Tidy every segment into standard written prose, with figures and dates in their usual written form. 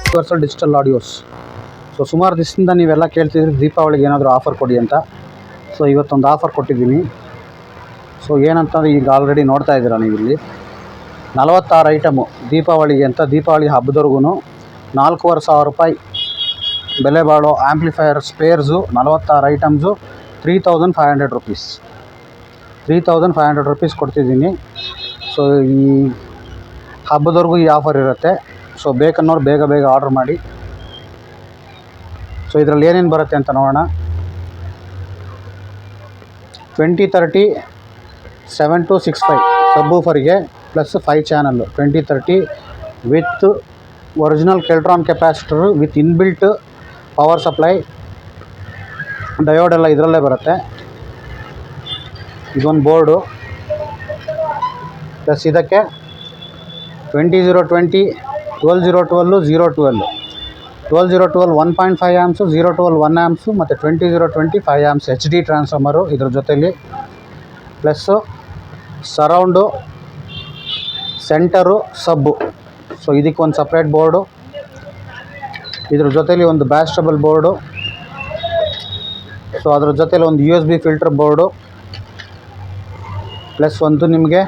Universal digital audios. So ಸುಮಾರು ದಿವಸದಿಂದ ನೀವೆಲ್ಲ ಕೇಳ್ತಿದ್ರಿ ದೀಪಾವಳಿಗೆ ಏನಾದರೂ ಆಫರ್ ಕೊಡಿ ಅಂತ. ಸೊ ಇವತ್ತೊಂದು ಆಫರ್ ಕೊಟ್ಟಿದ್ದೀನಿ. ಸೊ ಏನಂತಂದರೆ ಈಗ ಆಲ್ರೆಡಿ ನೋಡ್ತಾ ಇದ್ದೀರಾ ನೀವು ಇಲ್ಲಿ 46 ಐಟಮು ದೀಪಾವಳಿಗೆ ಅಂತ. ದೀಪಾವಳಿ ಹಬ್ಬದವರೆಗೂ 4,500 ರೂಪಾಯಿ ಬೆಲೆ ಬಾಳೋ amplifier spares 46 items 3,500 rupees. 3,500 rupees ಕೊಡ್ತಿದ್ದೀನಿ. ಸೊ ಈ ಹಬ್ಬದವರೆಗೂ ಈ ಆಫರ್ ಇರುತ್ತೆ. ಸೊ ಬೇಕನ್ನೋರು ಬೇಗ ಬೇಗ ಆರ್ಡ್ರ್ ಮಾಡಿ. ಸೊ ಇದರಲ್ಲಿ ಏನೇನು ಬರುತ್ತೆ ಅಂತ ನೋಡೋಣ. 2030 7265 ಸಬ್ಬೂಫರಿಗೆ plus 5 channel 2030 with original Keltron capacitor with inbuilt power supply diode ಎಲ್ಲ ಇದರಲ್ಲೇ ಬರುತ್ತೆ. ಇದೊಂದು ಬೋರ್ಡು ಪ್ಲಸ್ ಇದಕ್ಕೆ 20-020 12-012 012 12-012 1.5 ಆ್ಯಮ್ಸು 012 1 ಆ್ಯಮ್ಸು ಮತ್ತು 20-020 5 ಆ್ಯಮ್ಸ್ HD ಟ್ರಾನ್ಸ್ಫಾರ್ಮರು ಇದ್ರ ಜೊತೆಲಿ ಪ್ಲಸ್ಸು ಸರೌಂಡು ಸೆಂಟರು ಸಬ್ಬು. ಸೊ ಇದಕ್ಕೊಂದು ಸಪ್ರೇಟ್ ಬೋರ್ಡು, ಇದ್ರ ಜೊತೆಲಿ ಒಂದು ಬ್ಯಾಸ್ಟಬಲ್ ಬೋರ್ಡು, ಸೊ ಅದ್ರ ಜೊತೆಲಿ ಒಂದು USB ಫಿಲ್ಟರ್ ಬೋರ್ಡು, ಪ್ಲಸ್ ಒಂದು ನಿಮಗೆ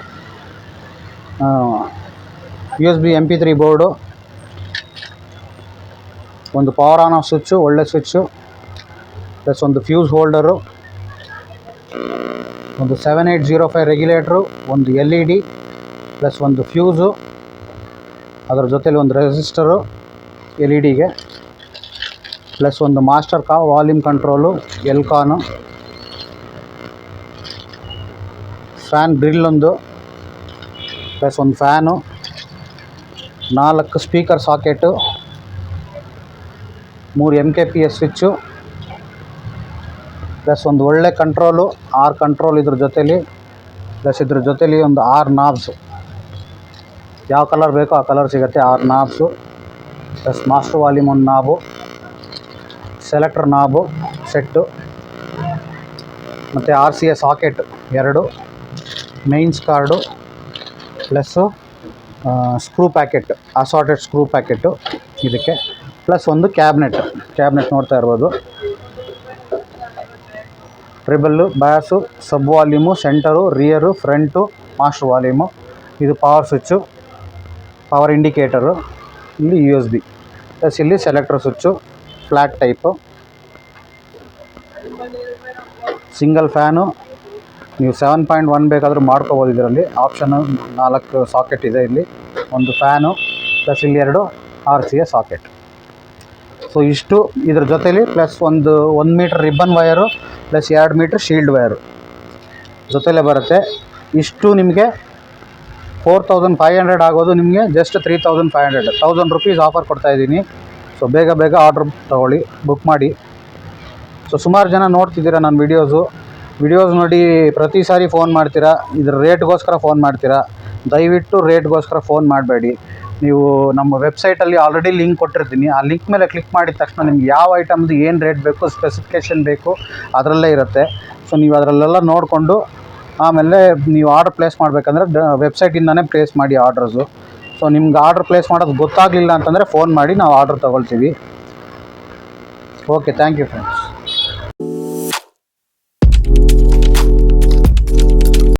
USB MP3 ಬೋರ್ಡು, ಒಂದು ಪವರ್ ಆನ್ ಆಫ್ ಸ್ವಿಚ್ಚು, ಒಳ್ಳೆ ಸ್ವಿಚ್ಚು, ಪ್ಲಸ್ ಒಂದು ಫ್ಯೂಸ್ ಹೋಲ್ಡರು, ಒಂದು 7805 ರೆಗ್ಯುಲೇಟ್ರು, ಒಂದು LED ಪ್ಲಸ್ ಒಂದು ಫ್ಯೂಸು, ಅದರ ಜೊತೆಲಿ ಒಂದು ರೆಸಿಸ್ಟರು LED-ಗೆ, ಪ್ಲಸ್ ಒಂದು ಮಾಸ್ಟರ್ ವಾಲ್ಯೂಮ್ ಕಂಟ್ರೋಲು ಎಲ್ಕಾನು, ಫ್ಯಾನ್ ಗ್ರಿಲ್ ಒಂದು, ಪ್ಲಸ್ ಒಂದು fan, 4 speaker socket, 3 MKPS switch, plus ಒಂದು ಒಳ್ಳೆ ಕಂಟ್ರೋಲು R ಕಂಟ್ರೋಲ್ ಇದ್ರ ಜೊತೆಲಿ, ಪ್ಲಸ್ ಇದ್ರ ಜೊತೆಲಿ ಒಂದು R ನಾಬ್ಸು, ಯಾವ ಕಲರ್ ಬೇಕೋ ಆ ಕಲರ್ ಸಿಗುತ್ತೆ. R knobs plus master volume ಒಂದು ನಾಬು, ಸೆಲೆಕ್ಟರ್ ನಾಬು ಸೆಟ್ಟು, ಮತ್ತು RCA socket 2, mains cord, plus screw packet, assorted screw packet ಇದಕ್ಕೆ, ಪ್ಲಸ್ ಒಂದು ಕ್ಯಾಬ್ನೆಟ್ ನೋಡ್ತಾ ಇರ್ಬೋದು. Treble, bass, sub volume, centre, rear, front, master volume. ಇದು power switch, power indicator, ಇಲ್ಲಿ USB, plus ಇಲ್ಲಿ selector switch flat type, single fan. ನೀವು 7.1 ಬೇಕಾದರೂ ಮಾಡ್ಕೋಬೋದು. ಇದರಲ್ಲಿ ಆಪ್ಷನ್ನು 4 ಸಾಕೆಟ್ ಇದೆ. ಇಲ್ಲಿ ಒಂದು ಫ್ಯಾನು ಪ್ಲಸ್ ಇಲ್ಲಿ 2 RCA ಸಾಕೆಟ್. ಸೊ ಇಷ್ಟು ಇದ್ರ ಜೊತೆಲಿ ಪ್ಲಸ್ ಒಂದು 1 metre ribbon wire plus 2 metre shield wire ಜೊತೆಲೇ ಬರುತ್ತೆ. ಇಷ್ಟು ನಿಮಗೆ 4,500 ಆಗೋದು ನಿಮಗೆ ಜಸ್ಟ್ 3,500, 1000 ರುಪೀಸ್ ಆಫರ್ ಕೊಡ್ತಾಯಿದ್ದೀನಿ. ಸೊ ಬೇಗ ಬೇಗ ಆರ್ಡ್ರ್ ತೊಗೊಳ್ಳಿ, ಬುಕ್ ಮಾಡಿ. ಸೊ ಸುಮಾರು ಜನ ನೋಡ್ತಿದ್ದೀರಾ ನನ್ನ ವಿಡಿಯೋಸ್ ನೋಡಿ ಪ್ರತಿ ಸಾರಿ ಫೋನ್ ಮಾಡ್ತೀರಾ, ಇದ್ರ ರೇಟ್ಗೋಸ್ಕರ ಫೋನ್ ಮಾಡ್ತೀರಾ. ದಯವಿಟ್ಟು ರೇಟ್ಗೋಸ್ಕರ ಫೋನ್ ಮಾಡಬೇಡಿ. ನೀವು ನಮ್ಮ ವೆಬ್ಸೈಟಲ್ಲಿ ಆಲ್ರೆಡಿ ಲಿಂಕ್ ಕೊಟ್ಟಿರ್ತೀನಿ. ಆ ಲಿಂಕ್ ಮೇಲೆ ಕ್ಲಿಕ್ ಮಾಡಿದ ತಕ್ಷಣ ನಿಮ್ಗೆ ಯಾವ ಐಟಮ್ದು ಏನು ರೇಟ್ ಬೇಕು, ಸ್ಪೆಸಿಫಿಕೇಷನ್ ಬೇಕು ಅದರಲ್ಲೇ ಇರುತ್ತೆ. ಸೊ ನೀವು ಅದರಲ್ಲೆಲ್ಲ ನೋಡಿಕೊಂಡು ಆಮೇಲೆ ನೀವು ಆರ್ಡ್ರ್ ಪ್ಲೇಸ್ ಮಾಡಬೇಕಂದ್ರೆ ವೆಬ್ಸೈಟಿಂದನೇ ಪ್ಲೇಸ್ ಮಾಡಿ ಆರ್ಡ್ರಸು. ಸೊ ನಿಮ್ಗೆ ಆರ್ಡ್ರ್ ಪ್ಲೇಸ್ ಮಾಡೋದು ಗೊತ್ತಾಗಲಿಲ್ಲ ಅಂತಂದರೆ ಫೋನ್ ಮಾಡಿ, ನಾವು ಆರ್ಡ್ರ್ ತೊಗೊಳ್ತೀವಿ. Okay, thank you friends.